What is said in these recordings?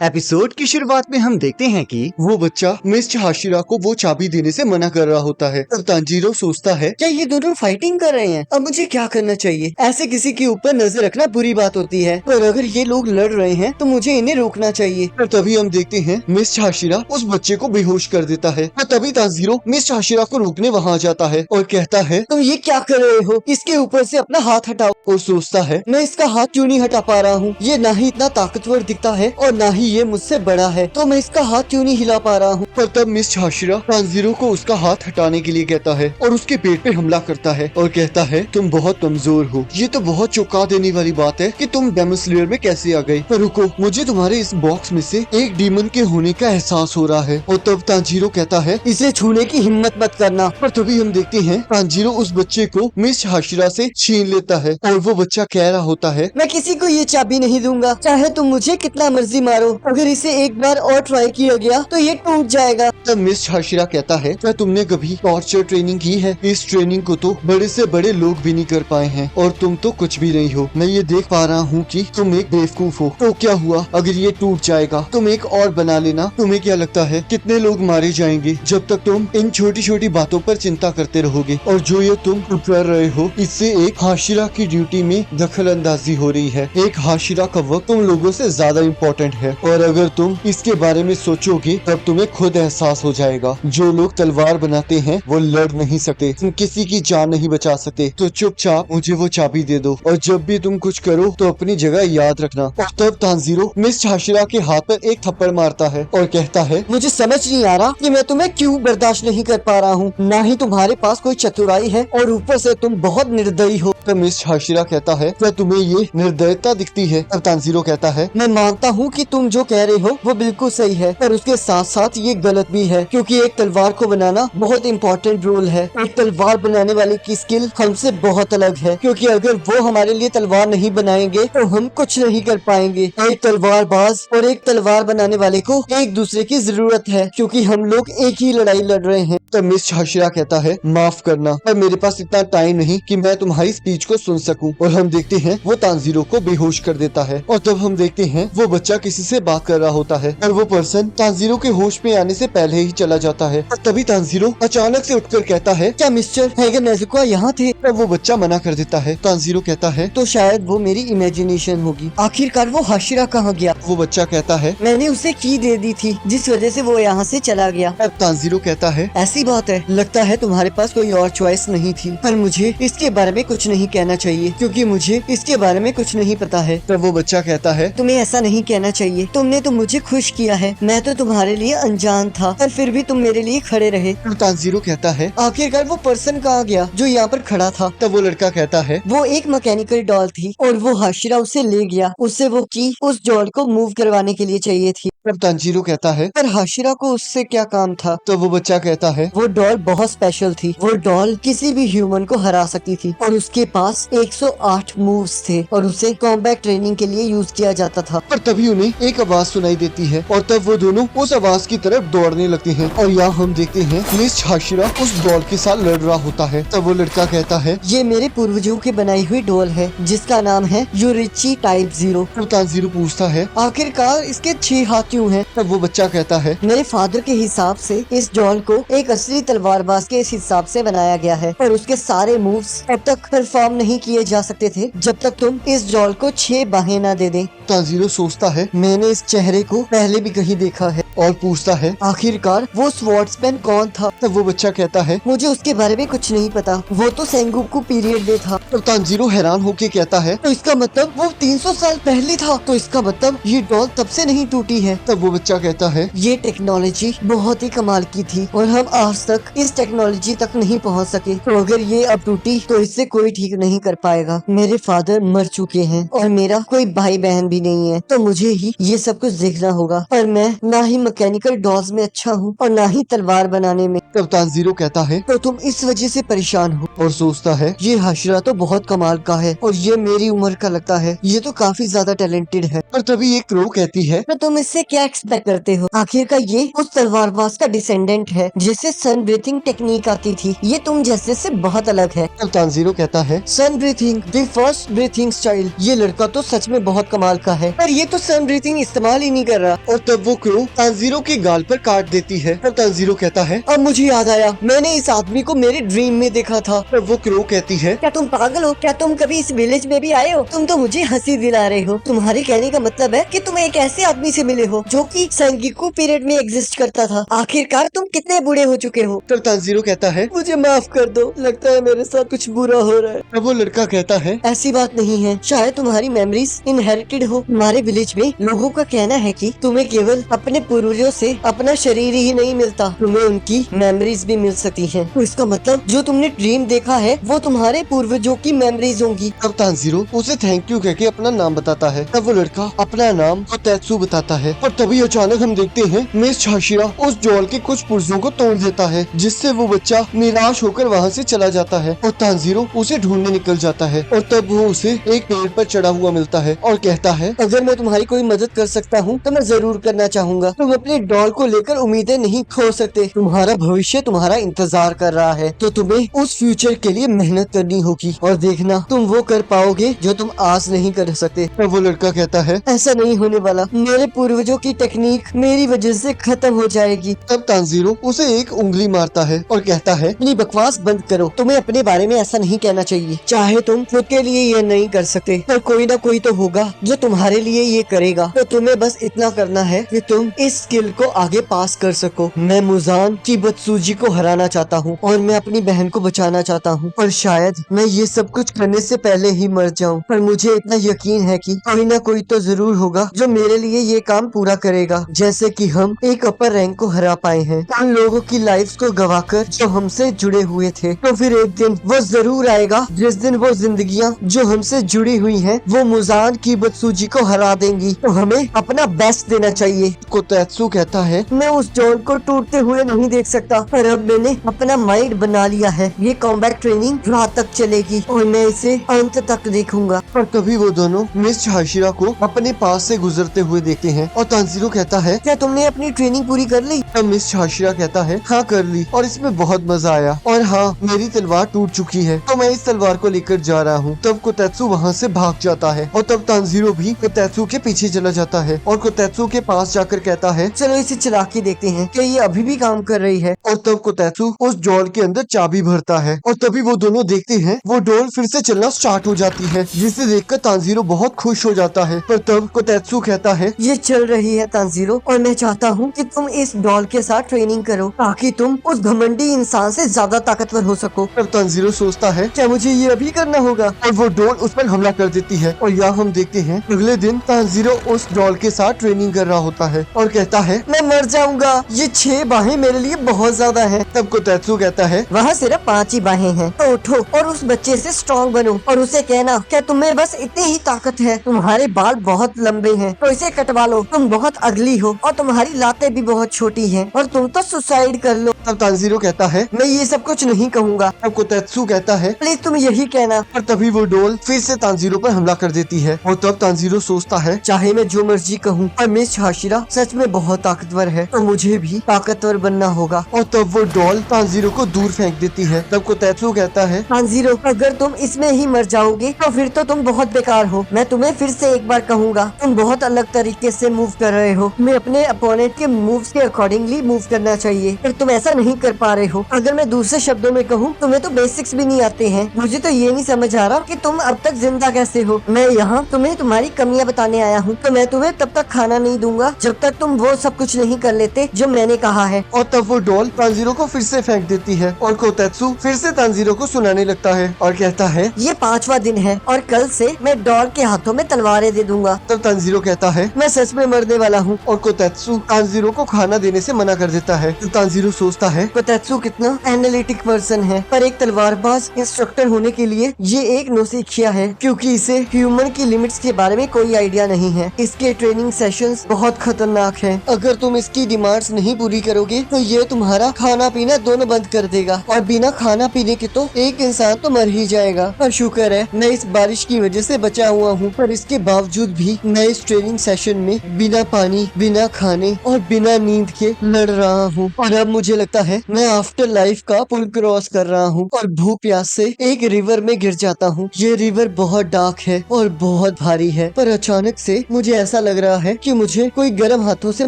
Episode की शुरुआत में हम देखते हैं कि वो बच्चा मिस हाशिरा को वो चाबी देने से मना कर रहा होता है। तब तांजीरो सोचता है, क्या ये दोनों फाइटिंग कर रहे हैं? अब मुझे क्या करना चाहिए? ऐसे किसी के ऊपर नजर रखना बुरी बात होती है, पर अगर ये लोग लड़ रहे हैं तो मुझे इन्हें रोकना चाहिए। और तभी हम देखते हैं मिस हाशिरा उस बच्चे को बेहोश कर देता है। और तभी तांजीरो मिस हाशिरा को रोकने वहाँ जाता है और कहता है, तुम ये क्या कर रहे हो? इसके ऊपर से अपना हाथ हटाओ। और सोचता है, मैं इसका हाथ क्यों नहीं हटा पा रहा हूँ? ये ना ही इतना ताकतवर दिखता है और ना ही ये मुझसे बड़ा है, तो मैं इसका हाथ क्यों नहीं हिला पा रहा हूँ? पर तब मिस हाशिरा तांजीरो को उसका हाथ हटाने के लिए कहता है और उसके पेट पे हमला करता है और कहता है, तुम बहुत कमजोर हो। ये तो बहुत चौंका देने वाली बात है कि तुम डेमन स्लेयर में कैसे आ गए। पर रुको, मुझे तुम्हारे इस बॉक्स में से एक डीमन के होने का एहसास हो रहा है। और तब तांजीरो कहता है, इसे छूने की हिम्मत मत करना। पर तभी हम देखते हैं तांजीरो उस बच्चे को मिस हाशिरा से छीन लेता है और वो बच्चा कह रहा होता है, मैं किसी को ये चाबी नहीं दूंगा, चाहे तुम मुझे कितना मर्जी मारो। अगर इसे एक बार और ट्राई किया गया तो ये टूट जाएगा। तब मिस हाशिरा कहता है, क्या तुमने कभी टॉर्चर ट्रेनिंग की है? इस ट्रेनिंग को तो बड़े से बड़े लोग भी नहीं कर पाए हैं और तुम तो कुछ भी नहीं हो। मैं ये देख पा रहा हूँ कि तुम एक बेवकूफ हो। तो क्या हुआ अगर ये टूट जाएगा? तुम एक और बना लेना। तुम्हें क्या लगता है कितने लोग मारे जाएंगे जब तक तुम इन छोटी छोटी बातों पर चिंता करते रहोगे? और जो ये तुम कर रहे हो, इससे एक हाशिरा की ड्यूटी में दखल अंदाजी हो रही है। एक हाशिरा का वक्त तुम लोगों से ज्यादा इम्पोर्टेंट है और अगर तुम इसके बारे में सोचोगे तब तुम्हें खुद एहसास हो जाएगा, जो लोग तलवार बनाते हैं वो लड़ नहीं सकते, तुम किसी की जान नहीं बचा सकते। तो चुपचाप मुझे वो चाबी दे दो और जब भी तुम कुछ करो तो अपनी जगह याद रखना। और तब तांजीरो मिस हाशिरा के हाथ पर एक थप्पड़ मारता है और कहता है, मुझे समझ नहीं आ रहा कि मैं तुम्हें क्यों बर्दाश्त नहीं कर पा रहा हूँ। ना ही तुम्हारे पास कोई चतुराई है और ऊपर से तुम बहुत निर्दयी हो। तब मिस हाशिरा कहता है, क्या तुम्हें ये निर्दयता दिखती है? तब तांजीरो कहता है, मैं मानता हूँ कि तुम जो कह रहे हो वो बिल्कुल सही है, पर उसके साथ साथ ये गलत भी है, क्योंकि एक तलवार को बनाना बहुत इम्पोर्टेंट रोल है। एक तलवार बनाने वाले की स्किल हमसे बहुत अलग है, क्योंकि अगर वो हमारे लिए तलवार नहीं बनाएंगे तो हम कुछ नहीं कर पाएंगे। एक तलवार बाज और एक तलवार बनाने वाले को एक दूसरे की जरूरत है, क्योंकि हम लोग एक ही लड़ाई लड़ रहे हैं। तब मिस हाशिरा कहता है, माफ करना, पर मेरे पास इतना टाइम नहीं कि मैं तुम्हारी स्पीच को सुन सकूं। और हम देखते हैं वो तांजीरो को बेहोश कर देता है। और तब हम देखते हैं वो बच्चा किसी से बात कर रहा होता है और वो पर्सन तांजीरो के होश में आने से पहले ही चला जाता है। और तभी तांजीरो अचानक से उठकर कहता है, क्या मिस्टर हैगर नेजुका यहाँ थे? तब वो बच्चा मना कर देता है। तांजीरो कहता है, तो शायद वो मेरी इमेजिनेशन होगी। आखिरकार वो हाशिरा कहाँ गया? वो बच्चा कहता है, मैंने उसे की दे दी थी जिस वजह से वो यहाँ से चला गया। अब तांजीरो कहता है, ऐसी बात है, लगता है तुम्हारे पास कोई और चॉइस नहीं थी, पर मुझे इसके बारे में कुछ नहीं कहना चाहिए क्योंकि मुझे इसके बारे में कुछ नहीं पता है। तब वो बच्चा कहता है, तुम्हें ऐसा नहीं कहना चाहिए, तुमने तो मुझे खुश किया है, मैं तो तुम्हारे लिए अनजान था, पर फिर भी तुम मेरे लिए खड़े रहे। तांजीरो कहता है, आखिरकार वो पर्सन कहाँ गया जो यहाँ पर खड़ा था? तब वो लड़का कहता है, वो एक मैकेनिकल डॉल थी और वो हाशिरा उसे ले गया, उससे वो की उस डॉल को मूव करवाने के लिए चाहिए थी। तब तांजीरो कहता है, पर हाशिरा को उससे क्या काम था? तो वो बच्चा कहता है, वो डॉल बहुत स्पेशल थी, वो डॉल किसी भी ह्यूमन को हरा सकती थी और उसके पास 108 मूव्स थे और उसे कॉम्बैट ट्रेनिंग के लिए यूज किया जाता था। पर तभी उन्हें एक आवाज सुनाई देती है और तब वो दोनों उस आवाज की तरफ दौड़ने लगते हैं और यहाँ हम देखते हैं मिस हाशिरा उस डॉल के साथ लड़ रहा होता है। तब वो लड़का कहता है, ये मेरे पूर्वजों की बनाई हुई डॉल है जिसका नाम है यूरिची टाइप 0। तो तांजीरो पूछता है, आखिरकार इसके 6 हाथ क्यों हैं? तब वो बच्चा कहता है, मेरे फादर के हिसाब से इस डॉल को एक असली तलवारबाज के हिसाब से बनाया गया है और उसके सारे मूव्स अब तक परफॉर्म नहीं किए जा सकते थे जब तक तुम इस डॉल को 6 बाहें न दे दें। तांजीरो सोचता है, मैंने इस चेहरे को पहले भी कहीं देखा है और पूछता है, आखिरकार वो स्वॉर्ड्समैन कौन था? तब वो बच्चा कहता है, मुझे उसके बारे में कुछ नहीं पता, वो तो सेंगोकू पीरियड में था। तो तांजीरो हैरान होके कहता है, तो इसका मतलब वो 300 साल पहले था, तो इसका मतलब ये डॉल तब से नहीं टूटी है। तब वो बच्चा कहता है, ये टेक्नोलॉजी बहुत ही कमाल की थी और हम आज तक इस टेक्नोलॉजी तक नहीं पहुंच सके, तो अगर ये अब टूटी तो इससे कोई ठीक नहीं कर पाएगा। मेरे फादर मर चुके हैं और मेरा कोई भाई बहन भी नहीं है, तो मुझे ही ये सब कुछ देखना होगा, पर मैं ना ही मैकेनिकल डॉल्स में अच्छा हूँ और ना ही तलवार बनाने में। तब तानजीरो कहता है तो तुम इस वजह से परेशान हो और सोचता है ये हाशिरा तो बहुत कमाल का है और ये मेरी उम्र का लगता है, ये तो काफी ज्यादा टैलेंटेड है। पर तभी एक क्रो कहती है तो तुम इससे क्या एक्सपेक्ट करते हो? आखिर का ये उस तलवारबाज का डिसेंडेंट है जिसे सन ब्रीथिंग टेक्निक आती थी। ये तुम जैसे से बहुत अलग है। तब तानजीरो कहता है sun breathing, the first breathing style. ये लड़का तो सच में बहुत कमाल का है, पर ये तो सन ब्रीथिंग इस्तेमाल ही नहीं कर रहा। और तब वो क्रो तानजीरो के गाल पर काट देती है। तब तानजीरो कहता है अब मुझे याद आया, मैंने इस आदमी को मेरे ड्रीम में देखा था। तब वो क्रो कहती है क्या तुम पागल हो? क्या तुम कभी इस विलेज में भी आए हो? तुम तो मुझे हंसी दिला रहे हो। तुम्हारे कहने का मतलब है कि तुम एक ऐसे आदमी से मिले हो जो कि संगीकू पीरियड में एग्जिस्ट करता था। आखिरकार तुम कितने बूढ़े हो चुके हो? तब तानजीरो कहता है मुझे माफ कर दो, लगता है मेरे साथ कुछ बुरा हो रहा है। तब वो लड़का कहता है ऐसी बात नहीं है, शायद तुम्हारी मेमोरीज इनहेरिटेड हो। हमारे विलेज में लोगों का कहना है कि तुम्हें केवल अपने पूर्वजों से अपना शरीर ही नहीं मिलता, तुम्हें उनकी मेमोरीज भी मिल सकती हैं। तो इसका मतलब जो तुमने ड्रीम देखा है वो तुम्हारे पूर्वजों की मेमोरीज होंगी। तब तानजीरो उसे थैंक यू कहके अपना नाम बताता है। तब वो लड़का अपना नाम कोतेत्सु बताता है। और तभी अचानक हम देखते हैं मिस हाशिरा उस डॉल के कुछ पुर्जों को तोड़ देता है, जिससे वो बच्चा निराश होकर वहाँ से चला जाता है और तानजीरो उसे ढूंढने निकल जाता है। और तब वो उसे एक पेड़ पर चढ़ा हुआ मिलता है और कहता है अगर मैं तुम्हारी कोई मदद कर सकता हूँ तो मैं जरूर करना चाहूँगा। तुम अपने डॉल को लेकर उम्मीदें नहीं खो सकते। तुम्हारा भविष्य तुम्हारा इंतजार कर रहा है, तो तुम्हें उस फ्यूचर के लिए मेहनत करनी होगी और देखना तुम वो कर पाओगे जो तुम आज नहीं कर सकते। तब वो लड़का कहता है ऐसा नहीं होने वाला, मेरे पूर्वजों की टेक्निक मेरी वजह से खत्म हो जाएगी। तब तानजीरो उसे एक उंगली मारता है और कहता है अपनी बकवास बंद करो, तुम्हें अपने बारे में ऐसा नहीं कहना चाहिए। चाहे तुम खुद के लिए ये नहीं कर सकते, पर कोई ना कोई तो होगा जो तुम्हारे लिए ये करेगा। तो तुम्हें बस इतना करना है कि तुम इस स्किल को आगे पास कर सको। मैं मुजान की बदसूजी को हराना चाहता हूँ और मैं अपनी बहन को बचाना चाहता हूँ, और शायद मैं ये सब कुछ करने से पहले ही मर जाऊँ, पर मुझे इतना यकीन है कि कोई ना कोई तो जरूर होगा जो मेरे लिए ये काम पूरा करेगा, जैसे कि हम एक अपर रैंक को हरा पाए हैं उन लोगों की लाइफ्स को गवाकर जो हमसे जुड़े हुए थे। तो फिर एक दिन वो जरूर आएगा जिस दिन वो जिंदगियां जो हमसे जुड़ी हुई हैं वो मुजान की बदसूजी को हरा देंगी। तो हमें अपना बेस्ट देना चाहिए। कोतेत्सु कहता है मैं उस जॉन को टूटते हुए नहीं देख सकता, पर अब मैंने अपना माइंड बना लिया है। ये कॉम्बैट ट्रेनिंग रात तक चलेगी और मैं इसे अंत तक देखूंगा। पर तभी वो दोनों मिस हाशिरा को अपने पास से गुजरते हुए देखते हैं और तानजीरो कहता है क्या तुमने अपनी ट्रेनिंग पूरी कर ली? तब मिस हाशिरा कहता है हाँ कर ली, और इसमें बहुत मजा आया, और हाँ मेरी तलवार टूट चुकी है तो मैं इस तलवार को लेकर जा रहा हूँ। तब कोतेत्सु वहाँ से भाग जाता है और तब तानजीरो भी कोतेत्सु के पीछे चला जाता है और कोतेत्सु के पास जाकर कहता है चलो इसे चला के देखते हैं कि ये अभी भी काम कर रही है। और तब कोतेत्सु उस डॉल के अंदर चाबी भरता है और तभी वो दोनों देखते हैं वो डॉल फिर से चलना स्टार्ट हो जाती है, जिसे देखकर तानजीरो बहुत खुश हो जाता है। पर तब कोतेत्सु कहता है ये चल रही है तानजीरो, और मैं चाहता हूँ कि तुम इस डॉल के साथ ट्रेनिंग करो ताकि तुम उस घमंडी इंसान से ज्यादा ताकतवर हो सको। तब तानजीरो सोचता है क्या मुझे ये अभी करना होगा? और वो डॉल उस पर हमला कर देती है। और यहाँ हम देखते हैं अगले दिन तानजीरो उस डॉल के साथ ट्रेनिंग कर रहा होता है और कहता है मैं मर जाऊंगा, ये 6 बाहें मेरे लिए बहुत ज्यादा हैं। तब कोतेत्सु कहता है वहाँ सिर्फ 5 ही बाहें हैं, तो उठो और उस बच्चे से स्ट्रॉन्ग बनो और उसे कहना क्या तुम्हें बस इतनी ही ताकत है। तुम्हारे बाल बहुत लंबे हैं तो इसे कटवा लो। तुम बहुत अगली हो और तुम्हारी लातें भी बहुत छोटी हैं और तुम तो सुसाइड कर लो। तब तानजीरो कहता है मैं ये सब कुछ नहीं कहूँगा, तब कोतेत्सु कहता है प्लीज तुम यही कहना। और तभी वो डॉल फिर से तानजीरो पर हमला कर देती है और तब तानजीरो सोचता है चाहे मैं जो मर्जी कहूँ, पर मिस हाशिरा सच में बहुत ताकतवर है, तो मुझे भी ताकतवर बनना होगा। और तब वो डॉल तानजीरो को दूर फेंक देती है। तब कोतेत्सु कहता है तानजीरो अगर तुम इसमें ही मर जाओगे तो फिर तो तुम बहुत बेकार हो। मैं तुम्हें फिर से एक बार कहूँगा, तुम बहुत अलग तरीके से मूव कर रहे हो। तुम्हें अपने अपोनेंट के मूव्स के अकॉर्डिंगली मूव करना चाहिए, पर तुम ऐसा नहीं कर पा रहे हो। अगर मैं दूसरे शब्दों में कहूँ, तुम्हें तो बेसिक्स भी नहीं आते हैं। मुझे तो ये नहीं समझ आ रहा कि तुम अब तक जिंदा कैसे हो। मैं यहाँ तुम्हें तुम्हारी कमियां बताने आया हूँ, तो मैं तुम्हें तब तक खाना नहीं दूंगा जब तक तुम वो सब कुछ नहीं कर लेते जो मैंने कहा है। और तब वो डॉल तानजीरो को फिर से फेंक देती है और कोतेत्सु फिर से तानजीरो को सुनाने लगता है और कहता है ये 5वां दिन है और कल से मैं डॉल के हाथों में तलवारें दे दूंगा। तब तानजीरो कहता है मैं सच में मरने वाला हूँ। और कोतेत्सु तानजीरो को खाना देने से मना कर देता है। तो तानजीरो सोचता है कोतेत्सु कितना एनालिटिक पर्सन है, पर एक तलवारबाज इंस्ट्रक्टर होने के लिए ये एक नौसिखिया है, क्योंकि इसे ह्यूमन की लिमिट्स के बारे में कोई आइडिया नहीं है। इसके ट्रेनिंग सेशंस बहुत खतरनाक है है। अगर तुम इसकी डिमांड्स नहीं पूरी करोगे तो ये तुम्हारा खाना पीना दोनों बंद कर देगा, और बिना खाना पीने के तो एक इंसान तो मर ही जाएगा। पर शुक्र है मैं इस बारिश की वजह से बचा हुआ हूँ, पर इसके बावजूद भी मैं इस ट्रेनिंग सेशन में बिना पानी, बिना खाने और बिना नींद के लड़ रहा हूँ। और अब मुझे लगता है मैं आफ्टर लाइफ का पुल क्रॉस कर रहा हूँ और भूख प्यास से एक रिवर में गिर जाता हूँ। ये रिवर बहुत डार्क है और बहुत भारी है, पर अचानक से मुझे ऐसा लग रहा है कि मुझे कोई गर्म हाथों से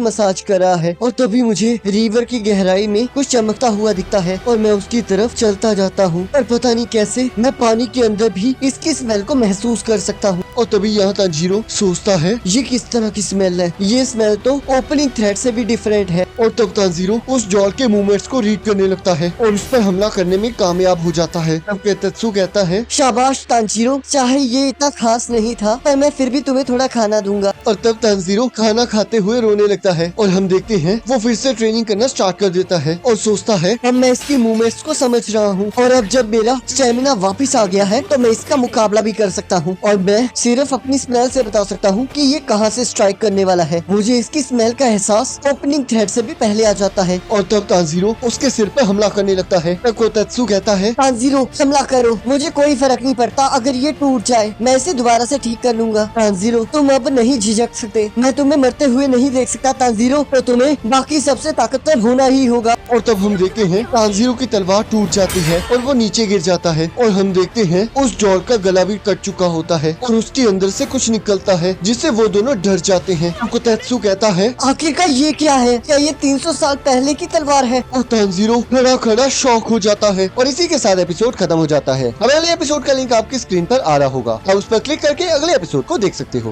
मसाज कर रहा है, और तभी मुझे रिवर की गहराई में कुछ चमकता हुआ दिखता है और मैं उसकी तरफ चलता जाता हूँ। पर पता नहीं कैसे मैं पानी के अंदर भी इसकी स्मेल को महसूस कर सकता हूँ। और तभी यहाँ तांजीरो सोचता है ये किस तरह की स्मेल है? ये स्मेल तो ओपनिंग थ्रेड से भी डिफरेंट है। और तब तांजीरो उस जॉल के मूवमेंट्स को रीड करने लगता है और उस पर हमला करने में कामयाब हो जाता है। तब केतत्सु कहता है शाबाश तांजीरो, चाहे ये इतना खास नहीं था पर मैं फिर भी तुम्हें थोड़ा खाना दूंगा। और तब तांजीरो खाना खाते हुए रोने लगता है और हम देखते हैं वो फिर से ट्रेनिंग करना स्टार्ट कर देता है और सोचता है अब मैं इसकी मूवमेंट्स को समझ रहा हूँ, और अब जब मेरा स्टेमिना वापस आ गया है तो मैं इसका मुकाबला भी कर सकता हूँ, और मैं सिर्फ अपनी स्मेल से बता सकता हूँ कि ये कहाँ से स्ट्राइक करने वाला है। मुझे इसकी स्मेल का एहसास ओपनिंग थ्रेड से भी पहले आ जाता है। और तब तांजीरो उसके सिर पे हमला करने लगता है। तब कोतेत्सु कहता है तांजीरो हमला करो, मुझे कोई फर्क नहीं पड़ता अगर ये टूट जाए, मैं इसे दोबारा से ठीक कर लूंगा। तांजीरो तुम अब नहीं झिझक सकते, मैं तुम्हें मरते हुए नहीं देख सकता तांजीरो, तो तुम्हें बाकी सबसे ताकतवर होना ही होगा। और तब हम देखते हैं तांजीरो की तलवार टूट जाती है और वो नीचे गिर जाता है, और हम देखते हैं उस जॉल का गला भी कट चुका होता है और उसके अंदर से कुछ निकलता है जिससे वो दोनों डर जाते हैं। कोतेत्सु कहता है आखिरकार ये क्या है? क्या ये 300 साल पहले की तलवार है? और तांजीरो खड़ा खड़ा शॉक हो जाता है। और इसी के साथ एपिसोड खत्म हो जाता है। अब अगले एपिसोड का लिंक आपकी स्क्रीन पर आ रहा होगा, आप उस पर क्लिक करके अगले एपिसोड को देख सकते हो।